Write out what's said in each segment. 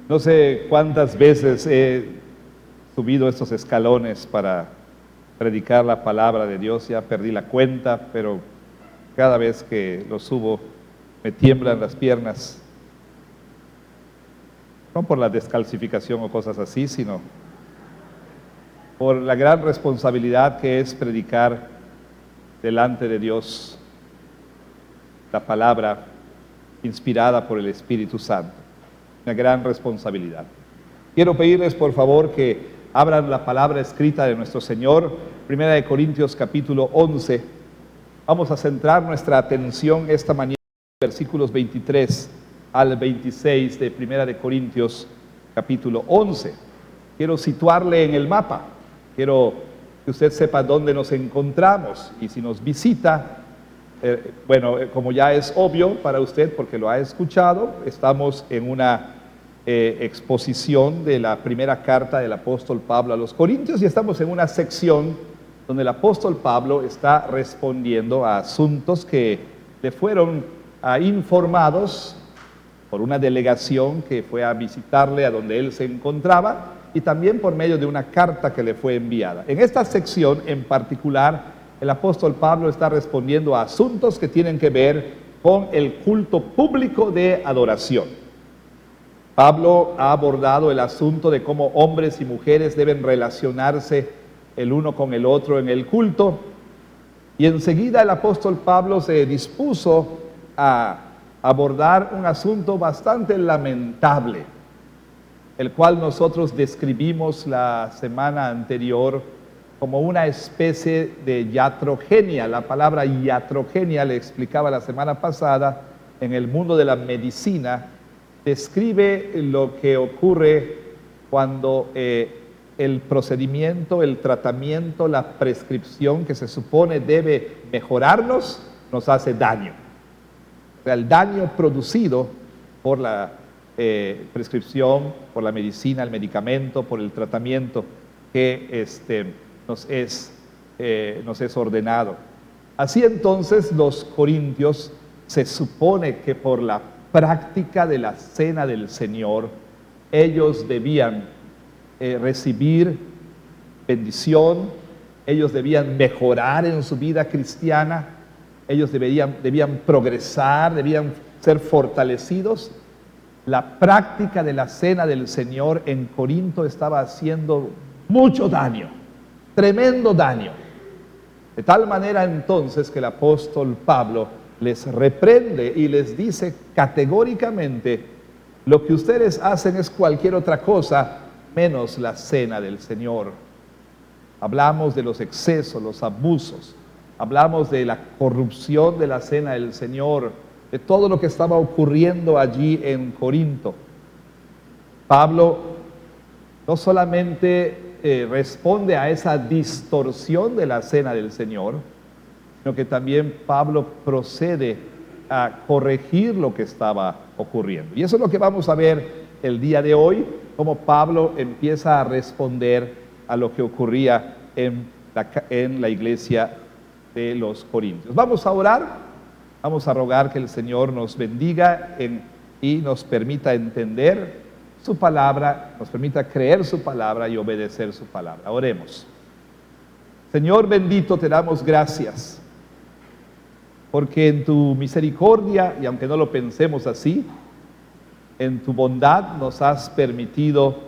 No sé cuántas veces he subido estos escalones para predicar la palabra de Dios, ya perdí la cuenta, pero cada vez que lo subo me tiemblan las piernas, no por la descalcificación o cosas así, sino por la gran responsabilidad que es predicar delante de Dios la palabra inspirada por el Espíritu Santo. Una gran responsabilidad. Quiero pedirles por favor que abran la palabra escrita de nuestro Señor, 1 Corintios capítulo 11. Vamos a centrar nuestra atención esta mañana en versículos 23 al 26 de 1 Corintios capítulo 11. Quiero situarle en el mapa, quiero que usted sepa dónde nos encontramos, y si nos visita, como ya es obvio para usted porque lo ha escuchado, estamos en una exposición de la primera carta del apóstol Pablo a los Corintios, y estamos en una sección donde el apóstol Pablo está respondiendo a asuntos que le fueron informados por una delegación que fue a visitarle a donde él se encontraba, y también por medio de una carta que le fue enviada. En esta sección en particular, el apóstol Pablo está respondiendo a asuntos que tienen que ver con el culto público de adoración. Pablo ha abordado el asunto de cómo hombres y mujeres deben relacionarse el uno con el otro en el culto, y enseguida el apóstol Pablo se dispuso a abordar un asunto bastante lamentable, el cual nosotros describimos la semana anterior como una especie de iatrogenia. La palabra iatrogenia, le explicaba la semana pasada, en el mundo de la medicina, describe lo que ocurre cuando el procedimiento, el tratamiento, la prescripción que se supone debe mejorarnos, nos hace daño. O sea, el daño producido por la prescripción, por la medicina, el medicamento, por el tratamiento que nos es ordenado. Así entonces los corintios, se supone que por la práctica de la cena del Señor, ellos debían recibir bendición, ellos debían mejorar en su vida cristiana, ellos debían progresar, debían ser fortalecidos. La práctica de la cena del Señor en Corinto estaba haciendo mucho daño, tremendo daño. De tal manera entonces que el apóstol Pablo les reprende y les dice categóricamente: lo que ustedes hacen es cualquier otra cosa menos la cena del Señor. Hablamos de los excesos, los abusos, hablamos de la corrupción de la cena del Señor, de todo lo que estaba ocurriendo allí en Corinto. Pablo no solamente responde a esa distorsión de la cena del Señor, sino que también Pablo procede a corregir lo que estaba ocurriendo. Y eso es lo que vamos a ver el día de hoy, cómo Pablo empieza a responder a lo que ocurría en la iglesia de los Corintios. Vamos a orar. Vamos a rogar que el Señor nos bendiga y nos permita entender su palabra, nos permita creer su palabra y obedecer su palabra. Oremos. Señor bendito, te damos gracias, porque en tu misericordia, y aunque no lo pensemos así, en tu bondad nos has permitido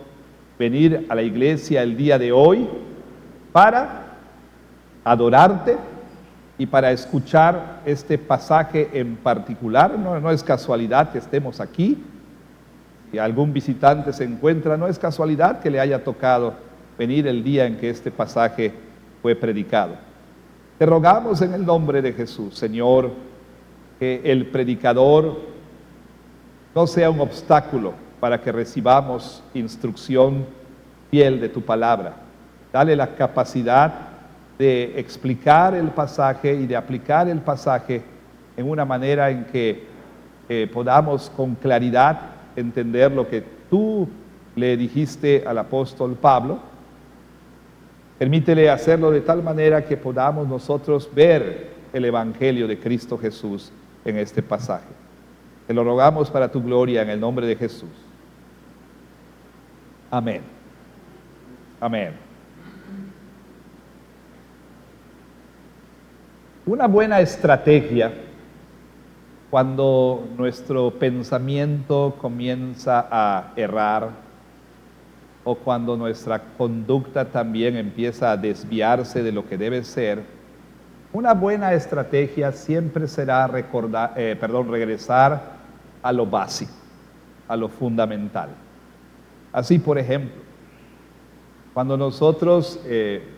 venir a la iglesia el día de hoy para adorarte y para escuchar este pasaje en particular. No es casualidad que estemos aquí. Si algún visitante se encuentra, no es casualidad que le haya tocado venir el día en que este pasaje fue predicado. Te rogamos en el nombre de Jesús, Señor, que el predicador no sea un obstáculo para que recibamos instrucción fiel de tu palabra. Dale la capacidad de explicar el pasaje y de aplicar el pasaje en una manera en que podamos con claridad entender lo que tú le dijiste al apóstol Pablo. Permítele hacerlo de tal manera que podamos nosotros ver el evangelio de Cristo Jesús en este pasaje. Te lo rogamos para tu gloria en el nombre de Jesús. Amén. Amén. Una buena estrategia cuando nuestro pensamiento comienza a errar o cuando nuestra conducta también empieza a desviarse de lo que debe ser, una buena estrategia siempre será regresar a lo básico, a lo fundamental. Así, por ejemplo, cuando nosotros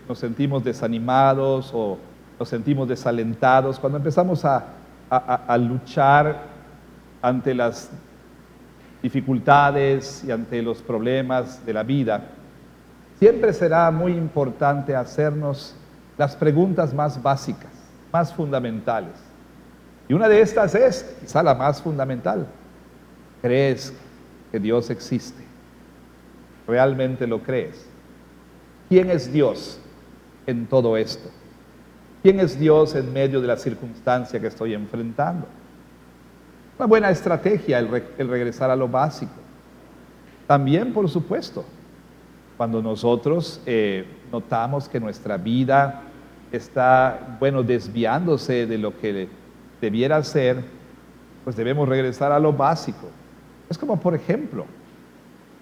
nos sentimos desanimados o nos sentimos desalentados, cuando empezamos a luchar ante las dificultades y ante los problemas de la vida, siempre será muy importante hacernos las preguntas más básicas, más fundamentales. Y una de estas es, quizá la más fundamental: ¿crees que Dios existe? ¿Realmente lo crees? ¿Quién es Dios en todo esto? ¿Quién es Dios en medio de la circunstancia que estoy enfrentando? Una buena estrategia el regresar a lo básico. También, por supuesto, cuando nosotros notamos que nuestra vida está, desviándose de lo que debiera ser, pues debemos regresar a lo básico. Es como, por ejemplo,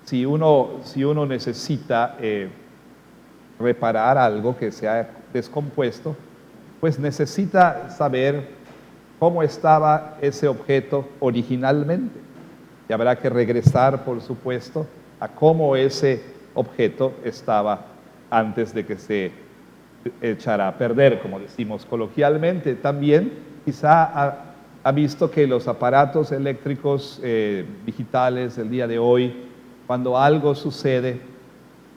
si uno necesita reparar algo que se ha descompuesto, pues necesita saber cómo estaba ese objeto originalmente. Y habrá que regresar, por supuesto, a cómo ese objeto estaba antes de que se echara a perder, como decimos coloquialmente. También quizá ha visto que los aparatos eléctricos digitales del día de hoy, cuando algo sucede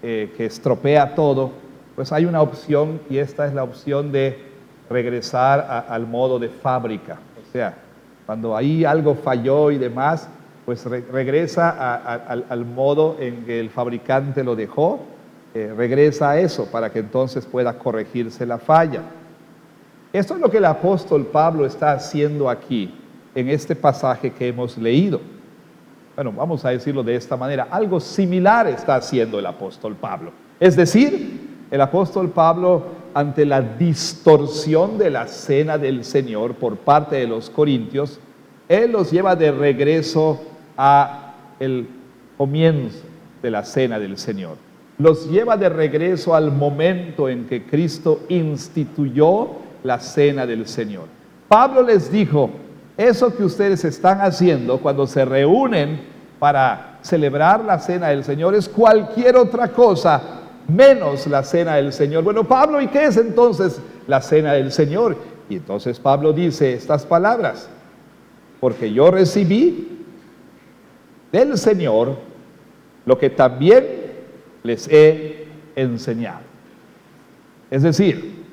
que estropea todo, pues hay una opción, y esta es la opción de regresar al modo de fábrica. O sea, cuando ahí algo falló y demás, pues regresa al modo en que el fabricante lo dejó, regresa a eso para que entonces pueda corregirse la falla. Esto es lo que el apóstol Pablo está haciendo aquí, en este pasaje que hemos leído. Bueno, vamos a decirlo de esta manera: algo similar está haciendo el apóstol Pablo. Es decir, el apóstol Pablo, ante la distorsión de la cena del Señor por parte de los corintios, él los lleva de regreso a el comienzo de la cena del Señor. Los lleva de regreso al momento en que Cristo instituyó la cena del Señor. Pablo les dijo: eso que ustedes están haciendo cuando se reúnen para celebrar la cena del Señor es cualquier otra cosa menos la cena del Señor. Bueno, Pablo, ¿y qué es entonces la cena del Señor? Y entonces Pablo dice estas palabras: porque yo recibí del Señor lo que también les he enseñado. Es decir,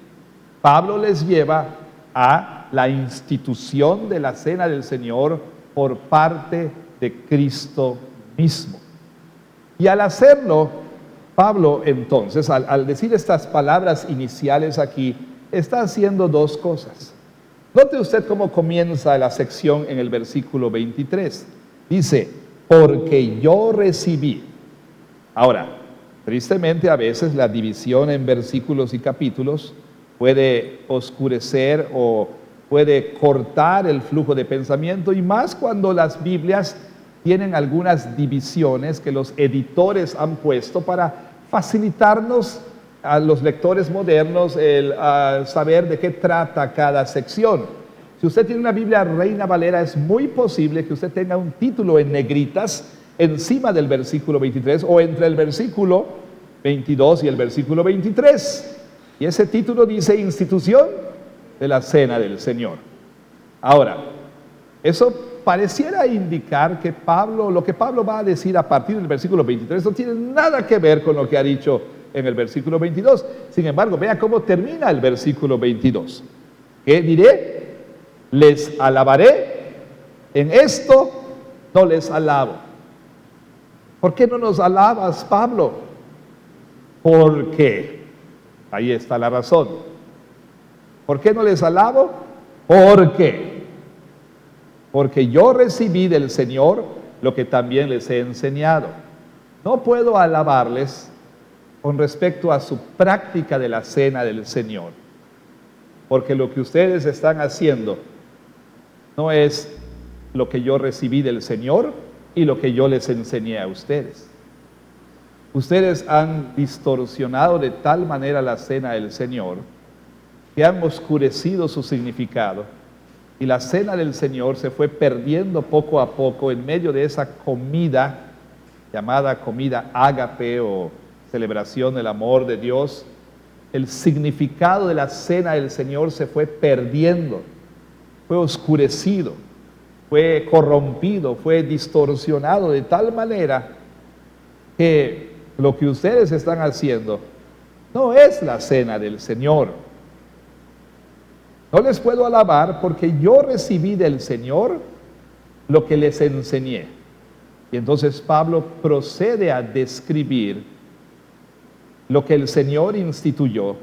Pablo les lleva a la institución de la cena del Señor por parte de Cristo mismo. Y al hacerlo, Pablo entonces, al decir estas palabras iniciales aquí, está haciendo dos cosas. Note usted cómo comienza la sección en el versículo 23. Dice: porque yo recibí. Ahora, tristemente a veces la división en versículos y capítulos puede oscurecer o puede cortar el flujo de pensamiento, y más cuando las Biblias tienen algunas divisiones que los editores han puesto para facilitarnos a los lectores modernos el saber de qué trata cada sección. Si usted tiene una Biblia Reina Valera, es muy posible que usted tenga un título en negritas encima del versículo 23 o entre el versículo 22 y el versículo 23. Y ese título dice: institución de la cena del Señor. Ahora, eso pareciera indicar que lo que Pablo va a decir a partir del versículo 23 no tiene nada que ver con lo que ha dicho en el versículo 22. Sin embargo, vea cómo termina el versículo 22. ¿Qué diré? Les alabaré, en esto no les alabo. ¿Por qué no nos alabas, Pablo? Porque, ahí está la razón. ¿Por qué no les alabo? Porque yo recibí del Señor lo que también les he enseñado. no puedo alabarles con respecto a su práctica de la cena del Señor, porque lo que ustedes están haciendo no es lo que yo recibí del Señor y lo que yo les enseñé a ustedes. Ustedes han distorsionado de tal manera la cena del Señor que han oscurecido su significado, y la cena del Señor se fue perdiendo poco a poco en medio de esa comida llamada comida ágape o celebración del amor de Dios. El significado de la cena del Señor se fue perdiendo, fue oscurecido, fue corrompido, fue distorsionado de tal manera que lo que ustedes están haciendo no es la cena del Señor. No les puedo alabar porque yo recibí del Señor lo que les enseñé. Y entonces Pablo procede a describir lo que el Señor instituyó,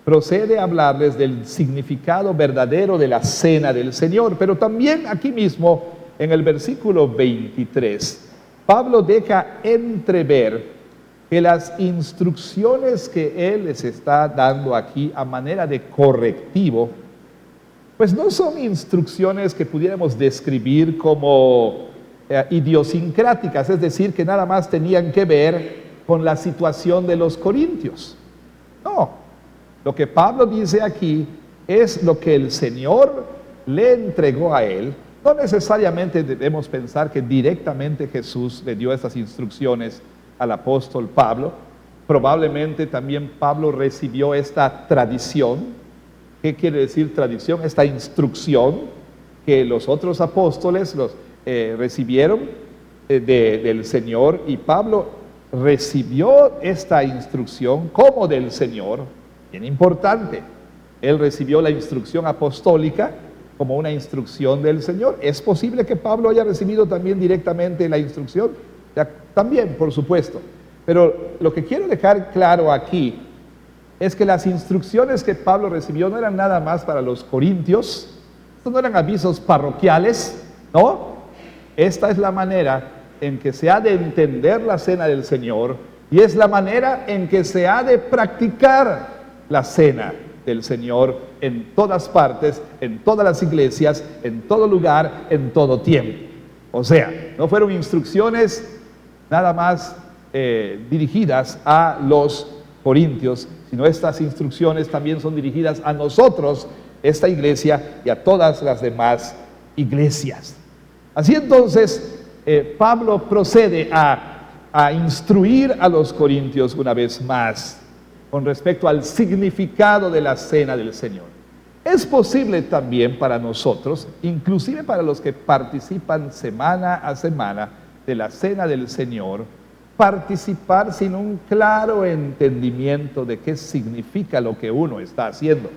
procede a hablarles del significado verdadero de la cena del Señor, pero también aquí mismo en el versículo 23, Pablo deja entrever que las instrucciones que él les está dando aquí a manera de correctivo, pues no son instrucciones que pudiéramos describir como idiosincráticas, es decir, que nada más tenían que ver con la situación de los corintios. No, lo que Pablo dice aquí es lo que el Señor le entregó a él. No necesariamente debemos pensar que directamente Jesús le dio estas instrucciones al apóstol Pablo. Probablemente también Pablo recibió esta tradición. ¿Qué quiere decir tradición? Esta instrucción que los otros apóstoles recibieron del Señor, y Pablo recibió esta instrucción como del Señor. Bien importante, él recibió la instrucción apostólica como una instrucción del Señor. ¿Es posible que Pablo haya recibido también directamente la instrucción? También, por supuesto. Pero lo que quiero dejar claro aquí es que las instrucciones que Pablo recibió no eran nada más para los corintios, estos no eran avisos parroquiales, ¿no? Esta es la manera en que se ha de entender la cena del Señor, y es la manera en que se ha de practicar la cena del Señor en todas partes, en todas las iglesias, en todo lugar, en todo tiempo. O sea, no fueron instrucciones nada más dirigidas a los corintios, sino estas instrucciones también son dirigidas a nosotros, esta iglesia, y a todas las demás iglesias. Así entonces, Pablo procede a instruir a los corintios una vez más con respecto al significado de la cena del Señor. Es posible también para nosotros, inclusive para los que participan semana a semana de la cena del Señor, participar sin un claro entendimiento de qué significa lo que uno está haciendo.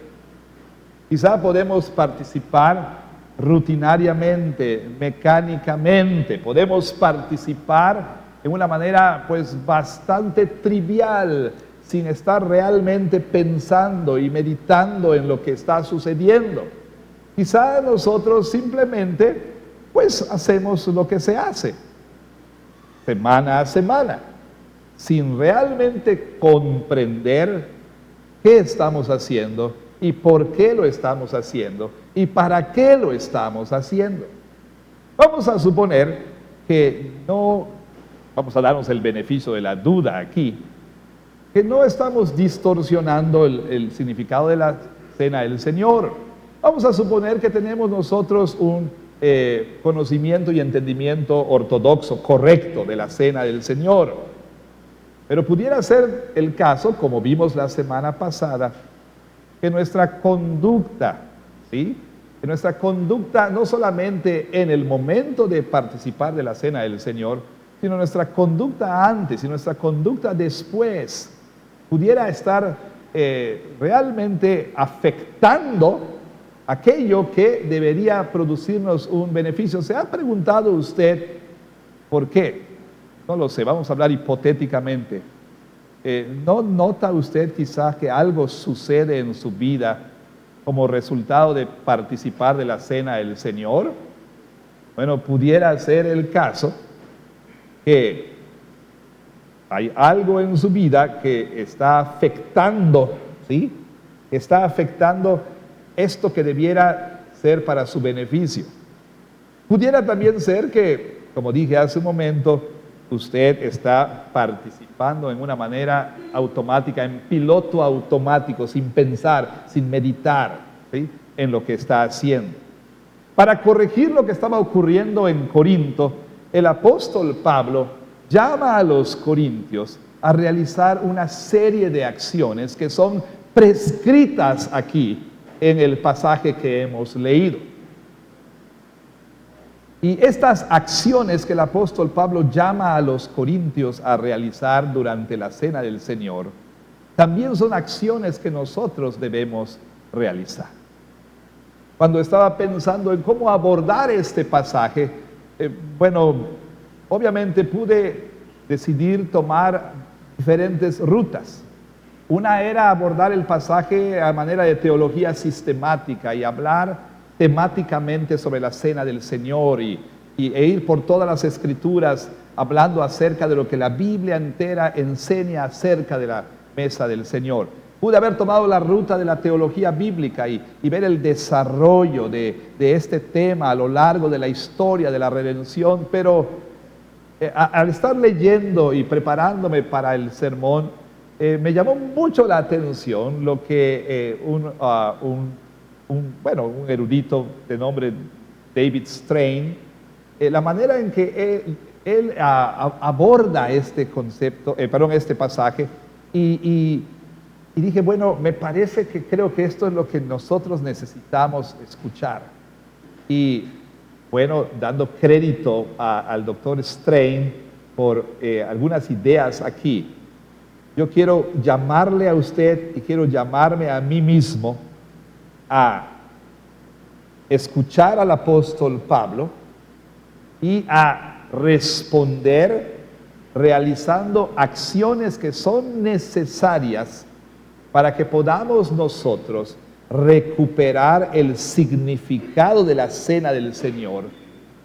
Quizá podemos participar rutinariamente, mecánicamente, podemos participar en una manera pues bastante trivial, sin estar realmente pensando y meditando en lo que está sucediendo. Quizá nosotros simplemente pues hacemos lo que se hace semana a semana, sin realmente comprender qué estamos haciendo y por qué lo estamos haciendo y para qué lo estamos haciendo. Vamos a suponer que no, vamos a darnos el beneficio de la duda aquí, que no estamos distorsionando el significado de la cena del Señor. Vamos a suponer que tenemos nosotros un conocimiento y entendimiento ortodoxo, correcto de la cena del Señor. Pero pudiera ser el caso, como vimos la semana pasada, que nuestra conducta, ¿sí? Que nuestra conducta no solamente en el momento de participar de la cena del Señor, sino nuestra conducta antes y nuestra conducta después, pudiera estar realmente afectando aquello que debería producirnos un beneficio. ¿Se ha preguntado usted por qué? No lo sé, vamos a hablar hipotéticamente. ¿No nota usted quizás que algo sucede en su vida como resultado de participar de la cena del Señor? Bueno, pudiera ser el caso que hay algo en su vida que está afectando, ¿sí? Está afectando esto que debiera ser para su beneficio. Pudiera también ser que, como dije hace un momento, usted está participando en una manera automática, en piloto automático, sin pensar, sin meditar, ¿sí?, en lo que está haciendo. Para corregir lo que estaba ocurriendo en Corinto, el apóstol Pablo llama a los corintios a realizar una serie de acciones que son prescritas aquí en el pasaje que hemos leído. Y estas acciones que el apóstol Pablo llama a los corintios a realizar durante la cena del Señor, también son acciones que nosotros debemos realizar. Cuando estaba pensando en cómo abordar este pasaje, obviamente pude decidir tomar diferentes rutas. Una era abordar el pasaje a manera de teología sistemática y hablar temáticamente sobre la cena del Señor e ir por todas las escrituras hablando acerca de lo que la Biblia entera enseña acerca de la mesa del Señor. Pude haber tomado la ruta de la teología bíblica y ver el desarrollo de este tema a lo largo de la historia de la redención, pero al estar leyendo y preparándome para el sermón, me llamó mucho la atención lo que un erudito de nombre David Strain, la manera en que él aborda este concepto, este pasaje, y dije, me parece que creo que esto es lo que nosotros necesitamos escuchar. Y dando crédito al doctor Strain por algunas ideas aquí, yo quiero llamarle a usted y quiero llamarme a mí mismo a escuchar al apóstol Pablo y a responder realizando acciones que son necesarias para que podamos nosotros recuperar el significado de la cena del Señor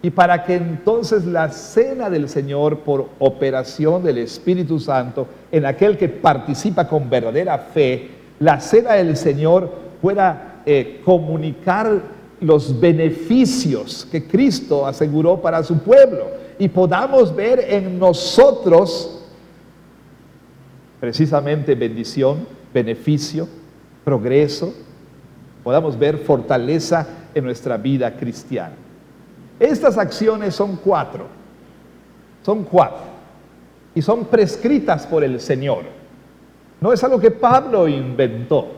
y para que entonces la cena del Señor, por operación del Espíritu Santo, en aquel que participa con verdadera fe, la cena del Señor pueda comunicar los beneficios que Cristo aseguró para su pueblo y podamos ver en nosotros precisamente bendición, beneficio, progreso, podamos ver fortaleza en nuestra vida cristiana. Estas acciones son cuatro y son prescritas por el Señor. No es algo que Pablo inventó,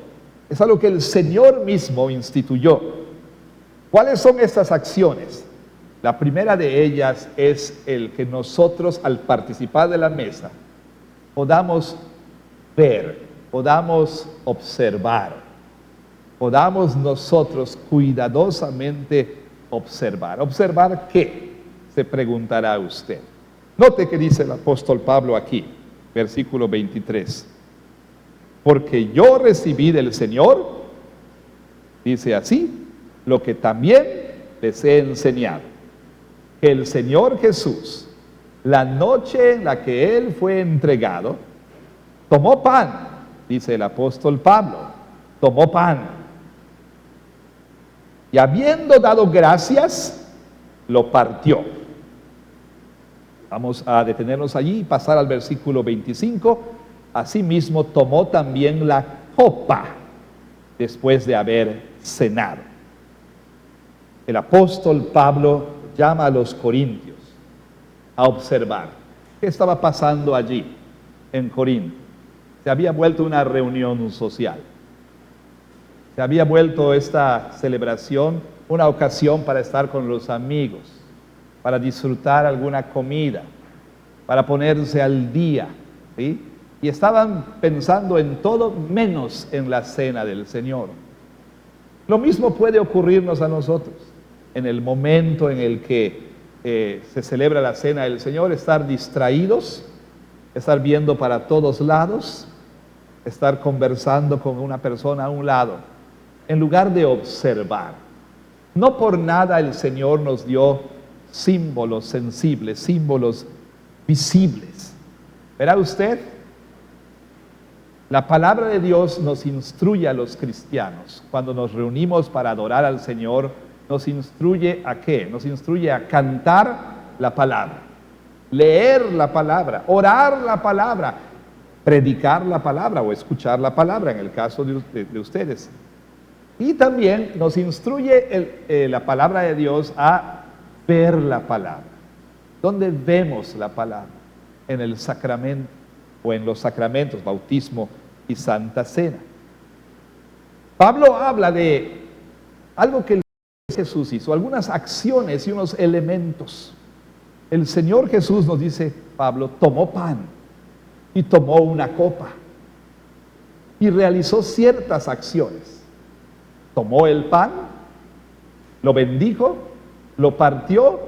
es algo que el Señor mismo instituyó. ¿Cuáles son estas acciones? La primera de ellas es el que nosotros, al participar de la mesa, podamos ver, podamos observar, podamos nosotros cuidadosamente observar. ¿Observar qué?, se preguntará usted. Note que dice el apóstol Pablo aquí, versículo 23. Porque yo recibí del Señor, dice así, lo que también les he enseñado, que el Señor Jesús, la noche en la que Él fue entregado, tomó pan, dice el apóstol Pablo, tomó pan, y habiendo dado gracias, lo partió. Vamos a detenernos allí y pasar al versículo 25. Asimismo tomó también la copa después de haber cenado. El apóstol Pablo llama a los corintios a observar qué estaba pasando allí en Corinto. Se había vuelto una reunión social. Se había vuelto esta celebración una ocasión para estar con los amigos, para disfrutar alguna comida, para ponerse al día, ¿sí? Y estaban pensando en todo menos en la cena del Señor. Lo mismo puede ocurrirnos a nosotros en el momento en el que se celebra la cena del Señor, estar distraídos, estar viendo para todos lados, estar conversando con una persona a un lado, en lugar de observar. No por nada el Señor nos dio símbolos sensibles, símbolos visibles. Verá usted, la palabra de Dios nos instruye a los cristianos. Cuando nos reunimos para adorar al Señor, nos instruye ¿a qué? Nos instruye a cantar la palabra, leer la palabra, orar la palabra, predicar la palabra o escuchar la palabra en el caso de ustedes. Y también nos instruye la palabra de Dios a ver la palabra. ¿Dónde vemos la palabra? En el sacramento o en los sacramentos, bautismo y Santa Cena. Pablo habla de algo que Jesús hizo, algunas acciones y unos elementos. El Señor Jesús, nos dice Pablo, tomó pan y tomó una copa y realizó ciertas acciones. Tomó el pan, lo bendijo, lo partió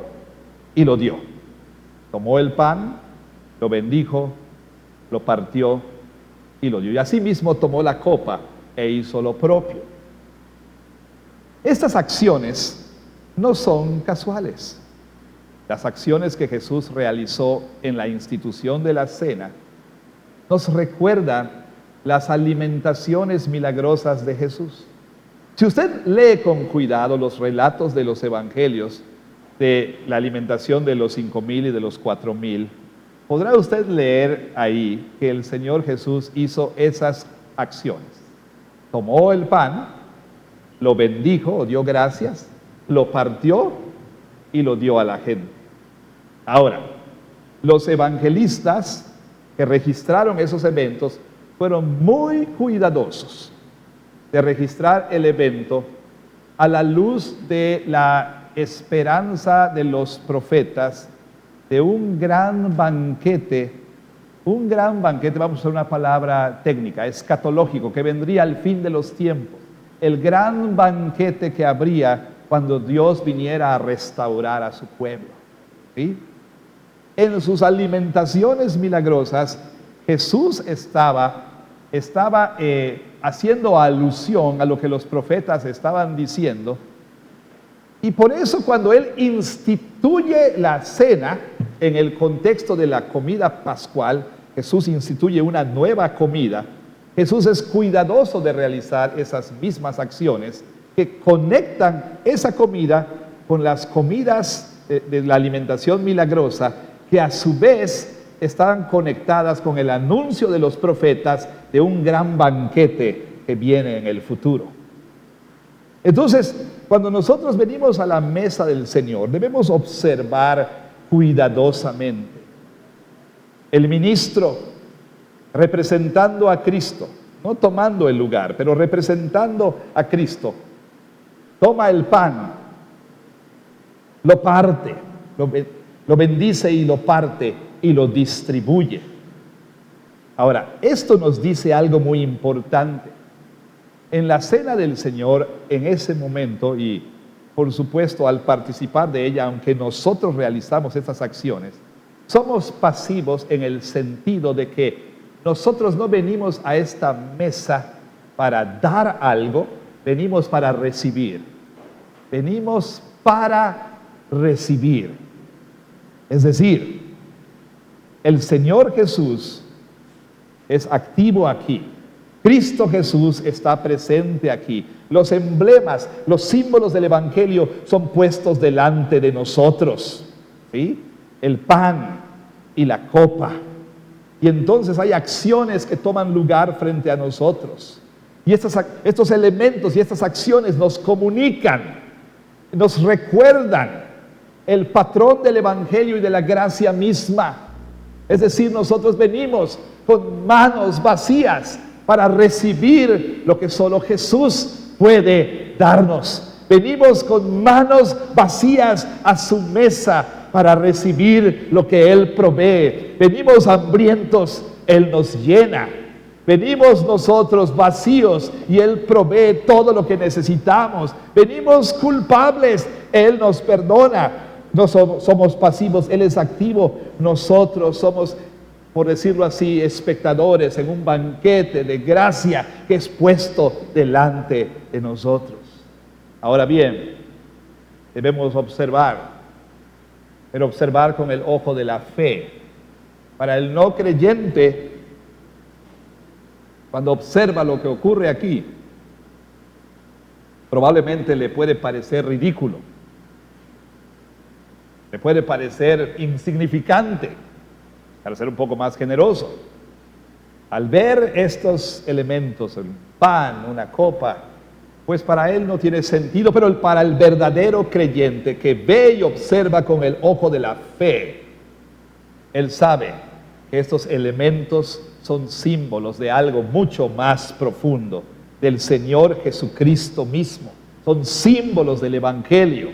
y lo dio. Tomó el pan, lo bendijo, lo partió y lo dio. Y asimismo tomó la copa e hizo lo propio. Estas acciones no son casuales. Las acciones que Jesús realizó en la institución de la cena nos recuerdan las alimentaciones milagrosas de Jesús. Si usted lee con cuidado los relatos de los evangelios de la alimentación de los 5,000 y de los 4,000, podrá usted leer ahí que el Señor Jesús hizo esas acciones. Tomó el pan, lo bendijo o dio gracias, lo partió y lo dio a la gente. Ahora, los evangelistas que registraron esos eventos fueron muy cuidadosos de registrar el evento a la luz de la esperanza de los profetas de un gran banquete, vamos a usar una palabra técnica, escatológico, que vendría al fin de los tiempos, el gran banquete que habría cuando Dios viniera a restaurar a su pueblo. ¿Sí? En sus alimentaciones milagrosas, Jesús estaba haciendo alusión a lo que los profetas estaban diciendo, y por eso cuando Él instituye la cena, en el contexto de la comida pascual, Jesús instituye una nueva comida. Jesús es cuidadoso de realizar esas mismas acciones que conectan esa comida con las comidas de la alimentación milagrosa, que a su vez están conectadas con el anuncio de los profetas de un gran banquete que viene en el futuro. Entonces, cuando nosotros venimos a la mesa del Señor, debemos observar cuidadosamente. El ministro, representando a Cristo, no tomando el lugar, pero representando a Cristo, toma el pan, lo parte, lo bendice y lo parte y lo distribuye. Ahora, esto nos dice algo muy importante. En la cena del Señor, en ese momento, y por supuesto al participar de ella, aunque nosotros realizamos estas acciones, somos pasivos en el sentido de que nosotros no venimos a esta mesa para dar algo, venimos para recibir. Venimos para recibir. Es decir, el Señor Jesús es activo aquí. Cristo Jesús está presente aquí. Los emblemas, los símbolos del Evangelio son puestos delante de nosotros. ¿Sí? El pan y la copa. Y entonces hay acciones que toman lugar frente a nosotros. Y estos elementos y estas acciones nos comunican, nos recuerdan el patrón del Evangelio y de la gracia misma. Es decir, nosotros venimos con manos vacías para recibir lo que solo Jesús puede darnos. Venimos con manos vacías a su mesa para recibir lo que Él provee. Venimos hambrientos, Él nos llena. Venimos nosotros vacíos y Él provee todo lo que necesitamos. Venimos culpables, Él nos perdona. No somos pasivos, Él es activo. Nosotros somos, por decirlo así, espectadores en un banquete de gracia que es puesto delante de nosotros. Ahora bien, debemos observar, pero observar con el ojo de la fe, Para el no creyente, cuando observa lo que ocurre aquí, probablemente le puede parecer ridículo, le puede parecer insignificante, para ser un poco más generoso. Al ver estos elementos, el pan, una copa, pues para él no tiene sentido, pero para el verdadero creyente que ve y observa con el ojo de la fe, él sabe que estos elementos son símbolos de algo mucho más profundo, del Señor Jesucristo mismo. Son símbolos del Evangelio.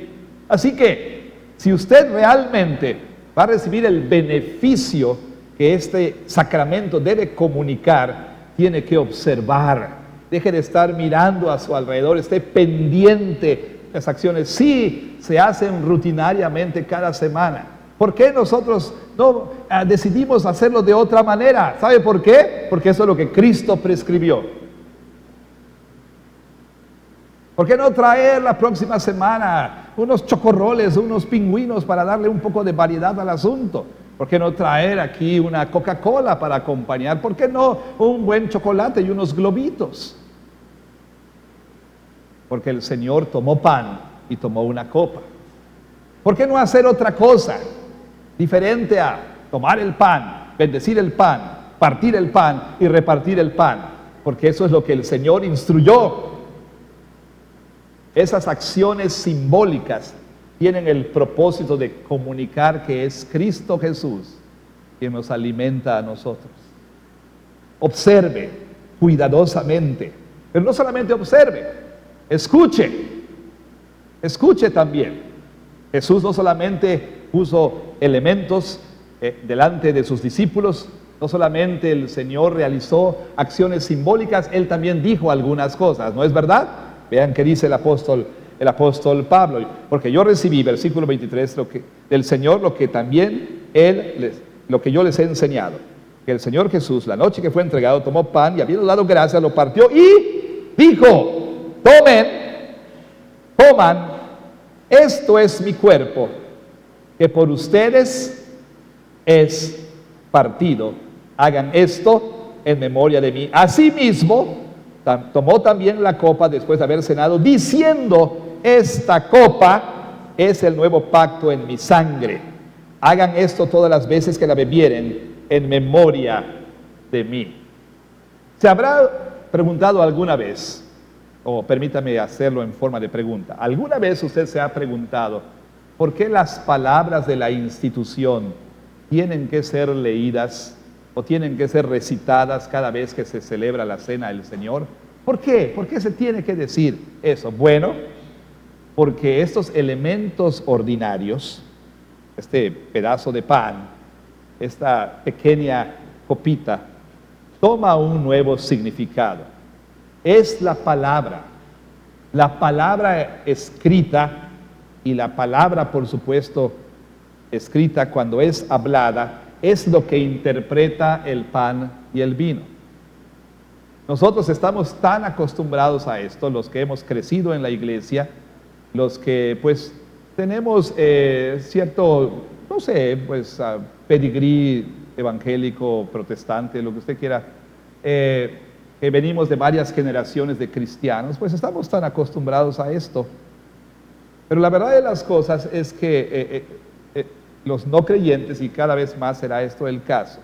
Así que, si usted realmente va a recibir el beneficio que este sacramento debe comunicar, tiene que observar. Deje de estar mirando a su alrededor, esté pendiente de las acciones. Sí, se hacen rutinariamente cada semana. ¿Por qué nosotros no decidimos hacerlo de otra manera? ¿Sabe por qué? Porque eso es lo que Cristo prescribió. ¿Por qué no traer la próxima semana unos chocorroles, unos pingüinos para darle un poco de variedad al asunto? ¿Por qué no traer aquí una Coca-Cola para acompañar? ¿Por qué no un buen chocolate y unos globitos? Porque el Señor tomó pan y tomó una copa. ¿Por qué no hacer otra cosa diferente a tomar el pan, bendecir el pan, partir el pan y repartir el pan? Porque eso es lo que el Señor instruyó. Esas acciones simbólicas tienen el propósito de comunicar que es Cristo Jesús quien nos alimenta a nosotros. Observe cuidadosamente, pero no solamente observe, escuche también. Jesús no solamente puso elementos delante de sus discípulos, no solamente el Señor realizó acciones simbólicas, Él también dijo algunas cosas, ¿no es verdad? Vean qué dice el apóstol Pablo, porque yo recibí, versículo 23, del Señor lo que también lo que yo les he enseñado, que el Señor Jesús, la noche que fue entregado, tomó pan y habiendo dado gracias, lo partió y dijo: coman, esto es mi cuerpo, que por ustedes es partido. Hagan esto en memoria de mí. Asimismo, tomó también la copa después de haber cenado, diciendo: esta copa es el nuevo pacto en mi sangre. Hagan esto todas las veces que la bebieren en memoria de mí. ¿Se habrá preguntado alguna vez, o permítame hacerlo en forma de pregunta, alguna vez usted se ha preguntado por qué las palabras de la institución tienen que ser leídas o tienen que ser recitadas cada vez que se celebra la cena del Señor? ¿Por qué? ¿Por qué se tiene que decir eso? Bueno, porque estos elementos ordinarios, este pedazo de pan, esta pequeña copita, toma un nuevo significado. Es la palabra escrita, y la palabra, por supuesto, escrita cuando es hablada, es lo que interpreta el pan y el vino. Nosotros estamos tan acostumbrados a esto, los que hemos crecido en la iglesia, los que pues tenemos cierto, no sé, pues pedigrí evangélico, protestante, lo que usted quiera, que venimos de varias generaciones de cristianos, pues estamos tan acostumbrados a esto. Pero la verdad de las cosas es que los no creyentes, y cada vez más será esto el caso,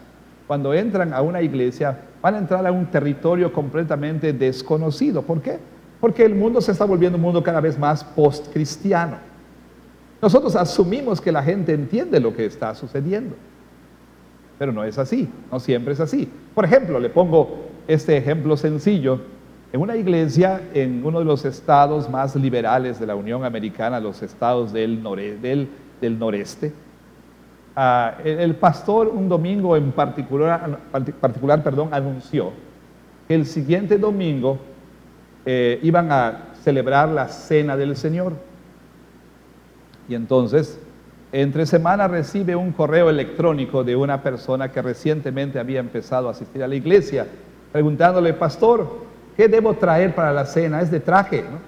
cuando entran a una iglesia, van a entrar a un territorio completamente desconocido. ¿Por qué? Porque el mundo se está volviendo un mundo cada vez más post-cristiano. Nosotros asumimos que la gente entiende lo que está sucediendo, pero no es así, no siempre es así. Por ejemplo, le pongo este ejemplo sencillo. En una iglesia en uno de los estados más liberales de la Unión Americana, los estados del noreste, el pastor un domingo en particular, anunció que el siguiente domingo iban a celebrar la cena del Señor. Y entonces, entre semana recibe un correo electrónico de una persona que recientemente había empezado a asistir a la iglesia, preguntándole: pastor, ¿qué debo traer para la cena? Es de traje, ¿no?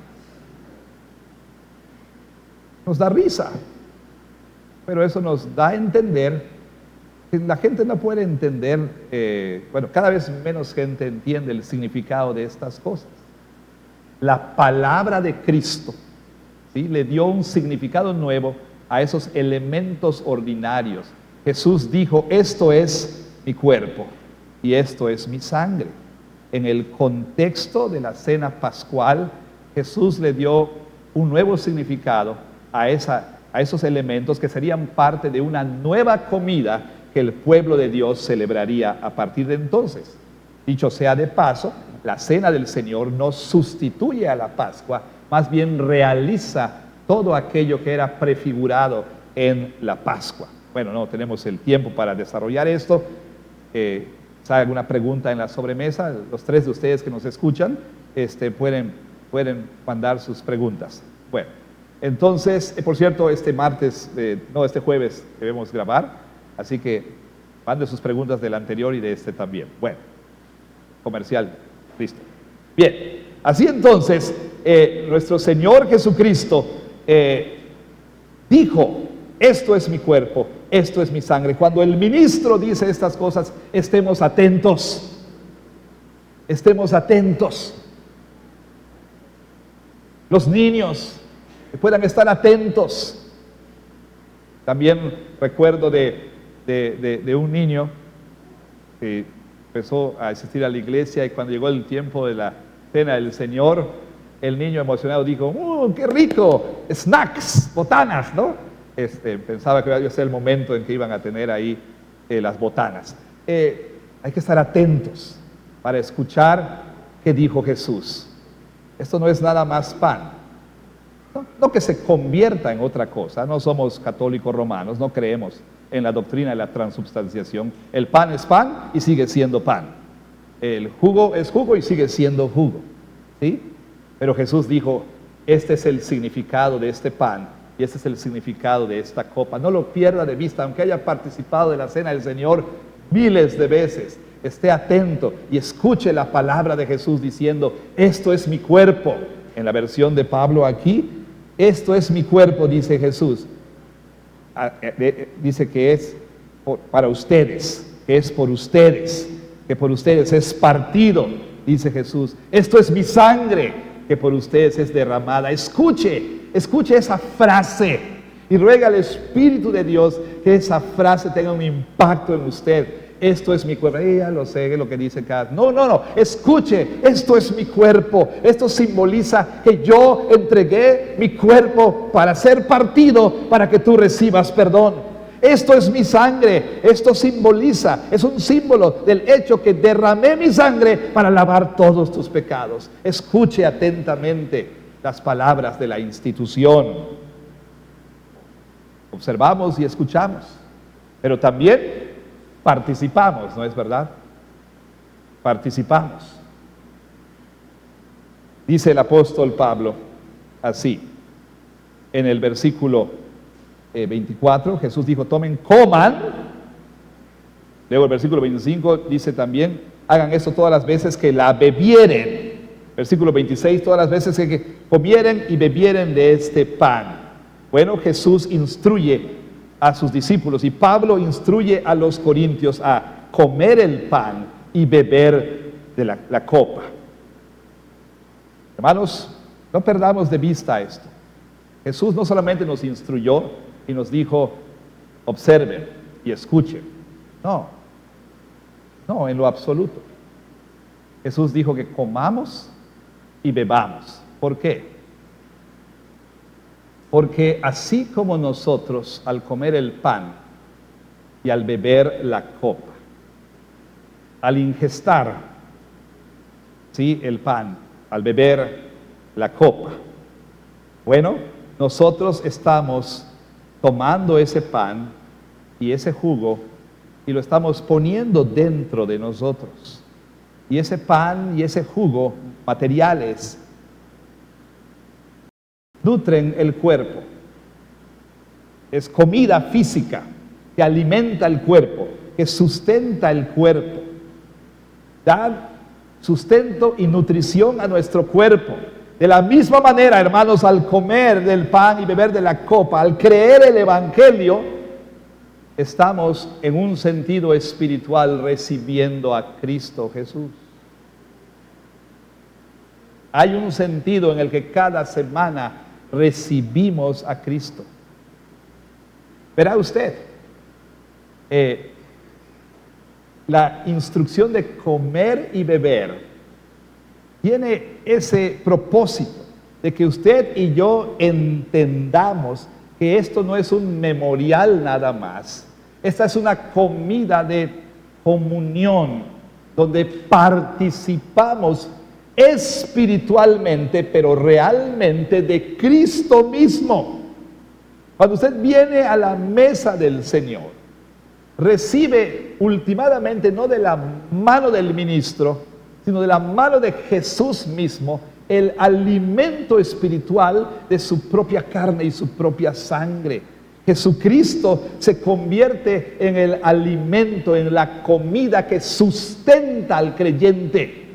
Nos da risa, pero eso nos da a entender La gente no puede entender, bueno, cada vez menos gente entiende el significado de estas cosas. La palabra de Cristo, ¿sí?, le dio un significado nuevo a esos elementos ordinarios. Jesús dijo: esto es mi cuerpo y esto es mi sangre. En el contexto de la cena pascual, Jesús le dio un nuevo significado a esos elementos que serían parte de una nueva comida que el pueblo de Dios celebraría a partir de entonces. Dicho sea de paso, la cena del Señor no sustituye a la Pascua, más bien realiza todo aquello que era prefigurado en la Pascua. Bueno, no tenemos el tiempo para desarrollar esto. ¿Hay alguna pregunta en la sobremesa? Los tres de ustedes que nos escuchan pueden mandar sus preguntas. Bueno, entonces, por cierto, este jueves debemos grabar, así que manden sus preguntas del anterior y de este también. Bueno, comercial, listo. Bien, así entonces, nuestro Señor Jesucristo dijo: esto es mi cuerpo, esto es mi sangre. Cuando el ministro dice estas cosas, estemos atentos. Estemos atentos. Los niños que puedan estar atentos. También recuerdo de un niño que empezó a asistir a la iglesia, y cuando llegó el tiempo de la cena del Señor, el niño emocionado dijo: ¡qué rico! Snacks, botanas, ¿no? Pensaba que iba a ser el momento en que iban a tener ahí las botanas. Hay que estar atentos para escuchar qué dijo Jesús. Esto no es nada más pan. No que se convierta en otra cosa. No somos católicos romanos, no creemos en la doctrina de la transubstanciación. El pan es pan y sigue siendo pan. El jugo es jugo y sigue siendo jugo, ¿sí? Pero Jesús dijo: este es el significado de este pan y este es el significado de esta copa. No lo pierda de vista, aunque haya participado de la cena del Señor miles de veces. Esté atento y escuche la palabra de Jesús diciendo: esto es mi cuerpo. En la versión de Pablo aquí, esto es mi cuerpo, dice Jesús. Dice que es para ustedes, que es por ustedes, que por ustedes es partido, dice Jesús. Esto es mi sangre, que por ustedes es derramada. Escuche esa frase y ruega al Espíritu de Dios que esa frase tenga un impacto en usted. Esto es mi cuerpo. Ya lo sé lo que dice cada. No. Escuche, esto es mi cuerpo. Esto simboliza que yo entregué mi cuerpo para ser partido, para que tú recibas perdón. Esto es mi sangre. Esto simboliza, es un símbolo del hecho que derramé mi sangre para lavar todos tus pecados. Escuche atentamente las palabras de la institución. Observamos y escuchamos, pero también participamos, ¿no es verdad? Participamos. Dice el apóstol Pablo así, en el versículo 24, Jesús dijo: tomen, coman. Luego el versículo 25 dice también: hagan esto todas las veces que la bebieren. Versículo 26, todas las veces que comieren y bebieren de este pan. Bueno, Jesús instruye a sus discípulos y Pablo instruye a los corintios a comer el pan y beber de la copa. Hermanos, no perdamos de vista esto. Jesús no solamente nos instruyó y nos dijo: observen y escuchen. No, en lo absoluto. Jesús dijo que comamos y bebamos. ¿Por qué? Porque así como nosotros al comer el pan y al beber la copa, al ingestar, ¿sí?, el pan, al beber la copa, bueno, nosotros estamos tomando ese pan y ese jugo y lo estamos poniendo dentro de nosotros. Y ese pan y ese jugo materiales nutren el cuerpo. Es comida física que alimenta el cuerpo, que sustenta el cuerpo. Da sustento y nutrición a nuestro cuerpo. De la misma manera, hermanos, al comer del pan y beber de la copa, al creer el Evangelio, estamos en un sentido espiritual recibiendo a Cristo Jesús. Hay un sentido en el que cada semana recibimos a Cristo. Verá usted, la instrucción de comer y beber tiene ese propósito de que usted y yo entendamos que esto no es un memorial nada más. Esta es una comida de comunión, donde participamos espiritualmente, pero realmente de Cristo mismo. Cuando usted viene a la mesa del Señor, recibe ultimadamente no de la mano del ministro, sino de la mano de Jesús mismo, el alimento espiritual de su propia carne y su propia sangre. Jesucristo se convierte en el alimento, en la comida que sustenta al creyente.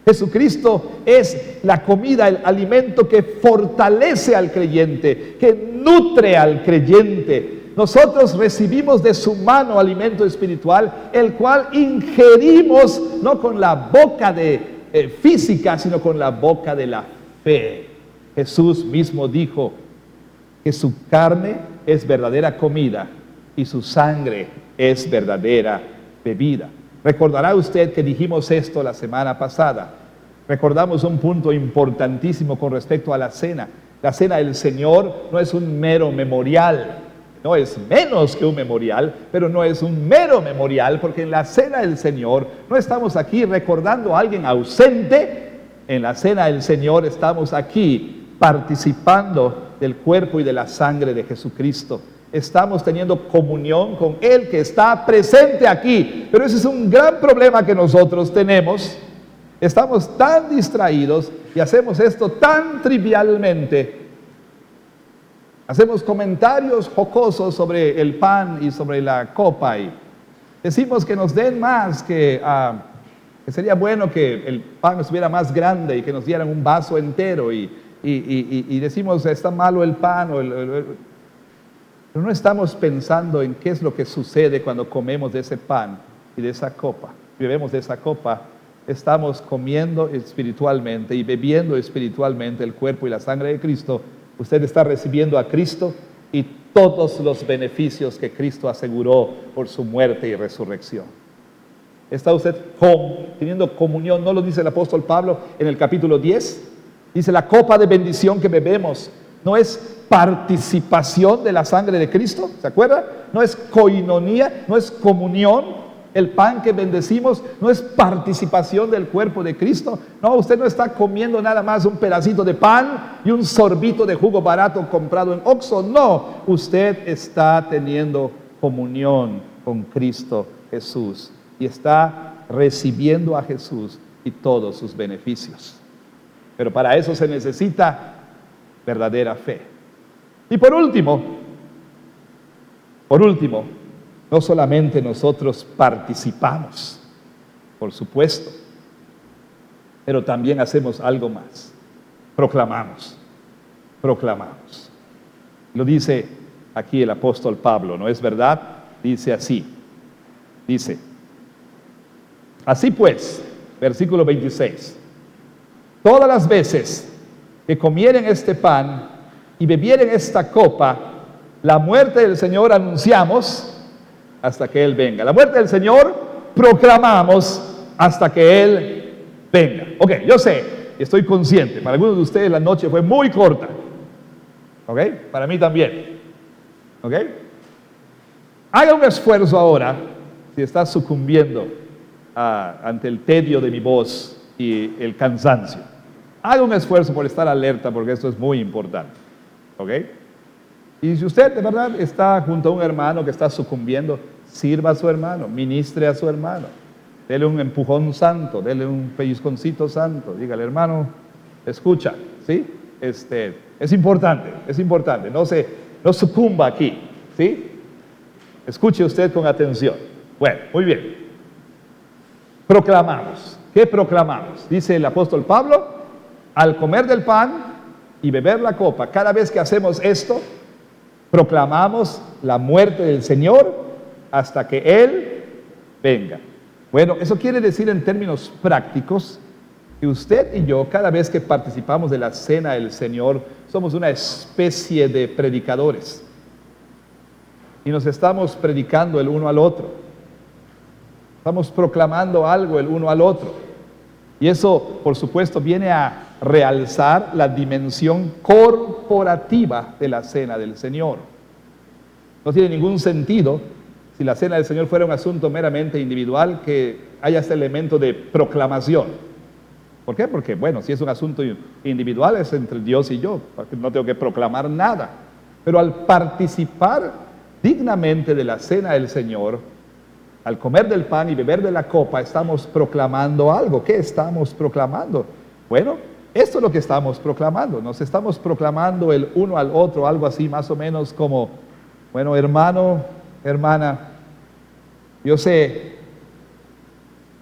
Jesucristo es la comida, el alimento que fortalece al creyente, que nutre al creyente. Nosotros recibimos de su mano alimento espiritual, el cual ingerimos no con la boca física, sino con la boca de la fe. Jesús mismo dijo que su carne es verdadera comida y su sangre es verdadera bebida. Recordará usted que dijimos esto la semana pasada. Recordamos un punto importantísimo con respecto a la cena. La cena del Señor no es un mero memorial, no es menos que un memorial, pero no es un mero memorial, porque en la cena del Señor no estamos aquí recordando a alguien ausente. En la cena del Señor estamos aquí participando del cuerpo y de la sangre de Jesucristo. Estamos teniendo comunión con Él que está presente aquí. Pero ese es un gran problema que nosotros tenemos. Estamos tan distraídos y hacemos esto tan trivialmente. Hacemos comentarios jocosos sobre el pan y sobre la copa y decimos que nos den más, que sería bueno que el pan estuviera más grande y que nos dieran un vaso entero y decimos está malo el pan pero no estamos pensando en qué es lo que sucede cuando comemos de ese pan y de esa copa, bebemos de esa copa. Estamos comiendo espiritualmente y bebiendo espiritualmente el cuerpo y la sangre de Cristo. Usted está recibiendo a Cristo y todos los beneficios que Cristo aseguró por su muerte y resurrección. Está usted teniendo comunión, ¿no lo dice el apóstol Pablo en el capítulo 10? Dice, la copa de bendición que bebemos no es participación de la sangre de Cristo, ¿se acuerda? No es coinonía, no es comunión. El pan que bendecimos no es participación del cuerpo de Cristo. No, usted no está comiendo nada más un pedacito de pan y un sorbito de jugo barato comprado en Oxxo. No, usted está teniendo comunión con Cristo Jesús y está recibiendo a Jesús y todos sus beneficios. Pero para eso se necesita verdadera fe. Y por último, no solamente nosotros participamos, por supuesto, pero también hacemos algo más. Proclamamos. Lo dice aquí el apóstol Pablo, ¿no es verdad? Dice así. Dice, así pues, versículo 26. Todas las veces que comieren este pan y bebieren esta copa, la muerte del Señor anunciamos hasta que Él venga. La muerte del Señor proclamamos hasta que Él venga. Ok, yo sé, estoy consciente, para algunos de ustedes la noche fue muy corta. Ok, para mí también. Ok, haga un esfuerzo ahora, si está sucumbiendo ante el tedio de mi voz y el cansancio. Haga un esfuerzo por estar alerta, porque esto es muy importante. ¿Ok? Y si usted de verdad está junto a un hermano que está sucumbiendo, sirva a su hermano, ministre a su hermano, dele un empujón santo, dele un pellizconcito santo, dígale, hermano, escucha, ¿sí? Es importante, no sucumba aquí, ¿sí? Escuche usted con atención. Bueno, muy bien. Proclamamos. ¿Qué proclamamos? Dice el apóstol Pablo, al comer del pan y beber la copa, cada vez que hacemos esto, Proclamamos la muerte del Señor hasta que Él venga. Bueno, eso quiere decir en términos prácticos que usted y yo, cada vez que participamos de la cena del Señor, somos una especie de predicadores. Y nos estamos predicando el uno al otro. Estamos proclamando algo el uno al otro. Y eso, por supuesto, viene a realzar la dimensión corporativa de la cena del Señor. No tiene ningún sentido, si la cena del Señor fuera un asunto meramente individual, que haya ese elemento de proclamación. ¿Por qué? Porque, bueno, si es un asunto individual, es entre Dios y yo, no tengo que proclamar nada. Pero al participar dignamente de la cena del Señor, al comer del pan y beber de la copa, estamos proclamando algo. ¿Qué estamos proclamando? Bueno, esto es lo que estamos proclamando. Nos estamos proclamando el uno al otro, algo así más o menos como, bueno, hermano, hermana, yo sé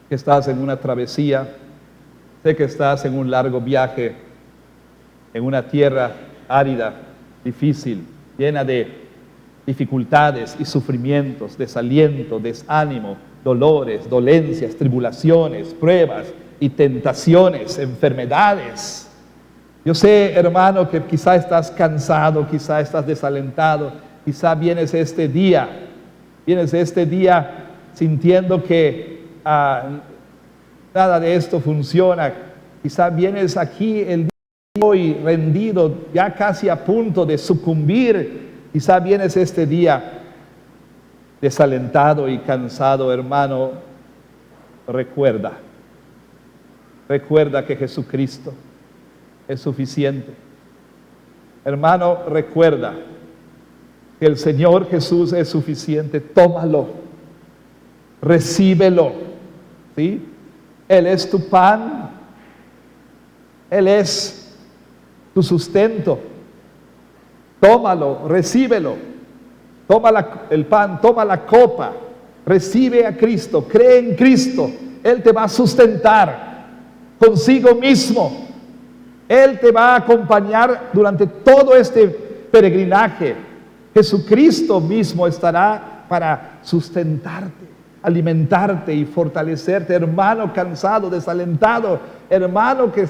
que estás en una travesía, sé que estás en un largo viaje, en una tierra árida, difícil, llena de dificultades y sufrimientos, desaliento, desánimo, dolores, dolencias, tribulaciones, pruebas y tentaciones, enfermedades. Yo sé, hermano, que quizá estás cansado, quizá estás desalentado, quizá vienes este día sintiendo que nada de esto funciona. Quizá vienes aquí el día de hoy rendido, ya casi a punto de sucumbir. Quizá vienes este día desalentado y cansado, hermano. Recuerda que Jesucristo es suficiente. Hermano, recuerda que el Señor Jesús es suficiente. Tómalo, recíbelo, ¿sí? Él es tu pan, Él es tu sustento. Tómalo, recíbelo. Toma el pan, toma la copa, recibe a Cristo, cree en Cristo. Él te va a sustentar consigo mismo. Él te va a acompañar durante todo este peregrinaje. Jesucristo mismo estará para sustentarte, alimentarte y fortalecerte. Hermano cansado, desalentado, hermano que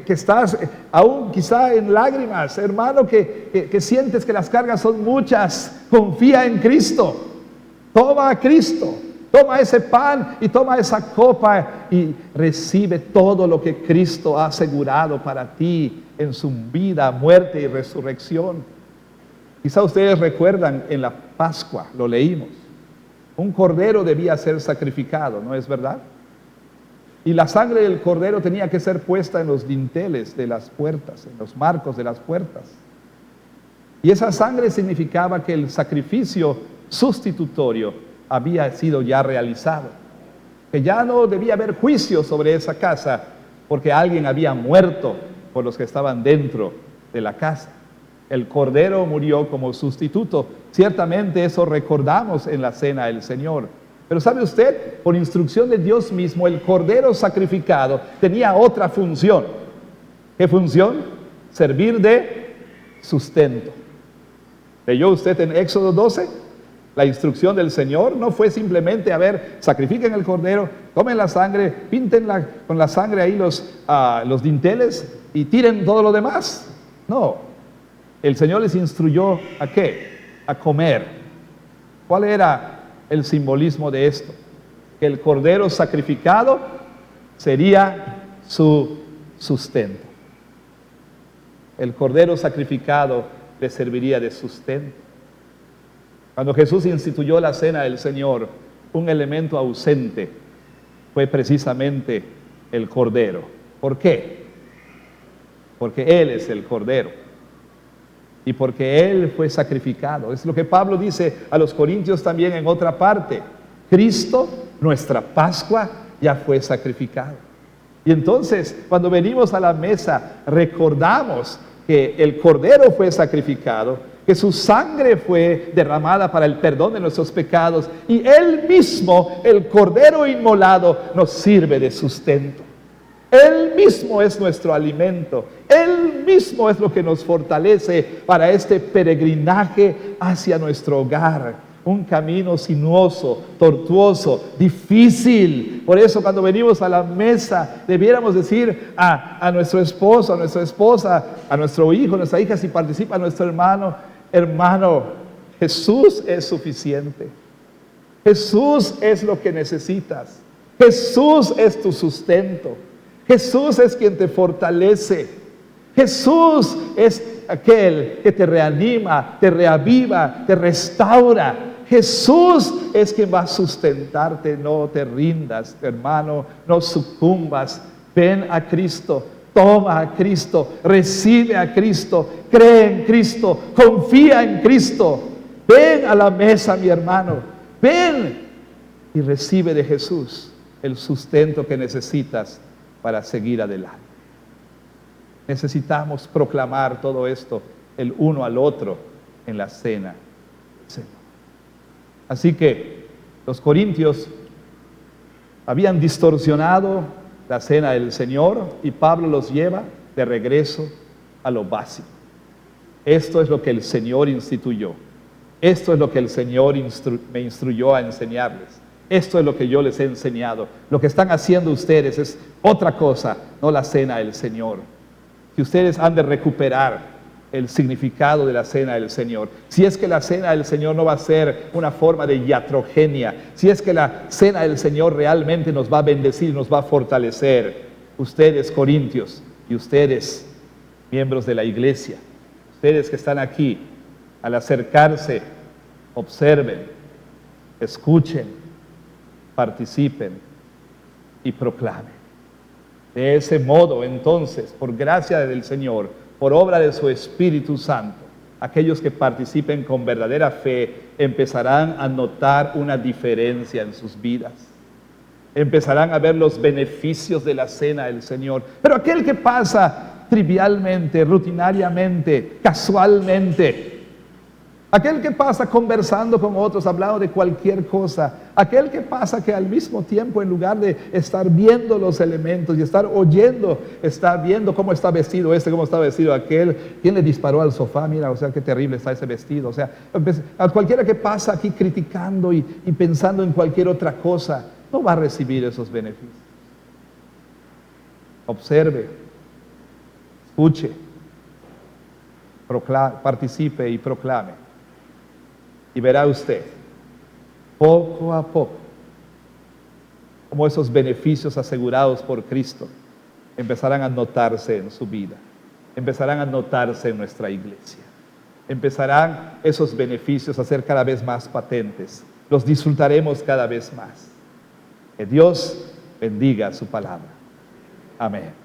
estás aún quizá en lágrimas, hermano que sientes que las cargas son muchas, confía en Cristo. Toma a Cristo, toma ese pan y toma esa copa y recibe todo lo que Cristo ha asegurado para ti en su vida, muerte y resurrección. Quizá ustedes recuerdan en la Pascua, lo leímos, un cordero debía ser sacrificado, ¿no es verdad? Y la sangre del cordero tenía que ser puesta en los dinteles de las puertas, en los marcos de las puertas. Y esa sangre significaba que el sacrificio sustitutorio había sido ya realizado, que ya no debía haber juicio sobre esa casa, porque alguien había muerto por los que estaban dentro de la casa. El cordero murió como sustituto. Ciertamente eso recordamos en la cena del Señor. Pero ¿sabe usted? Por instrucción de Dios mismo, el cordero sacrificado tenía otra función. ¿Qué función? Servir de sustento. ¿Leyó usted en Éxodo 12? La instrucción del Señor no fue simplemente, sacrifiquen el cordero, tomen la sangre, pinten con la sangre ahí los dinteles y tiren todo lo demás. No. El Señor les instruyó ¿a qué? A comer. ¿Cuál era el simbolismo de esto? Que el cordero sacrificado sería su sustento. El cordero sacrificado le serviría de sustento. Cuando Jesús instituyó la cena del Señor, un elemento ausente fue precisamente el cordero. ¿Por qué? Porque Él es el cordero. Y porque Él fue sacrificado. Es lo que Pablo dice a los Corintios también en otra parte. Cristo, nuestra Pascua, ya fue sacrificado. Y entonces, cuando venimos a la mesa, recordamos que el Cordero fue sacrificado, que su sangre fue derramada para el perdón de nuestros pecados, y Él mismo, el Cordero inmolado, nos sirve de sustento. Él mismo es nuestro alimento. Él mismo es lo que nos fortalece para este peregrinaje hacia nuestro hogar. Un camino sinuoso, tortuoso, difícil. Por eso cuando venimos a la mesa debiéramos decir a nuestro esposo, a nuestra esposa, a nuestro hijo, a nuestra hija, si participa nuestro hermano, hermano, Jesús es suficiente. Jesús es lo que necesitas. Jesús es tu sustento. Jesús es quien te fortalece. Jesús es aquel que te reanima, te reaviva, te restaura. Jesús es quien va a sustentarte. No te rindas, hermano, no sucumbas. Ven a Cristo, toma a Cristo, recibe a Cristo, cree en Cristo, confía en Cristo. Ven a la mesa, mi hermano, ven y recibe de Jesús el sustento que necesitas para seguir adelante. Necesitamos proclamar todo esto el uno al otro en la cena del Señor. Así que los corintios habían distorsionado la cena del Señor y Pablo los lleva de regreso a lo básico. Esto es lo que el Señor instituyó. Esto es lo que el Señor me instruyó a enseñarles. Esto es lo que yo les he enseñado. Lo que están haciendo ustedes es otra cosa, no la cena del Señor. Si ustedes han de recuperar el significado de la cena del Señor, si es que la cena del Señor no va a ser una forma de iatrogenia, si es que la cena del Señor realmente nos va a bendecir, nos va a fortalecer, ustedes corintios y ustedes miembros de la iglesia, ustedes que están aquí, al acercarse, observen, escuchen, participen y proclamen. De ese modo, entonces, por gracia del Señor, por obra de su Espíritu Santo, aquellos que participen con verdadera fe empezarán a notar una diferencia en sus vidas. Empezarán a ver los beneficios de la cena del Señor. Pero aquel que pasa trivialmente, rutinariamente, casualmente, aquel que pasa conversando con otros, hablando de cualquier cosa, aquel que pasa que al mismo tiempo, en lugar de estar viendo los elementos y estar oyendo, está viendo cómo está vestido este, cómo está vestido aquel, quién le disparó al sofá, mira, o sea, qué terrible está ese vestido. O sea, a cualquiera que pasa aquí criticando y pensando en cualquier otra cosa, no va a recibir esos beneficios. Observe, escuche, participe y proclame. Y verá usted, poco a poco, cómo esos beneficios asegurados por Cristo empezarán a notarse en su vida, empezarán a notarse en nuestra iglesia. Empezarán esos beneficios a ser cada vez más patentes. Los disfrutaremos cada vez más. Que Dios bendiga su palabra. Amén.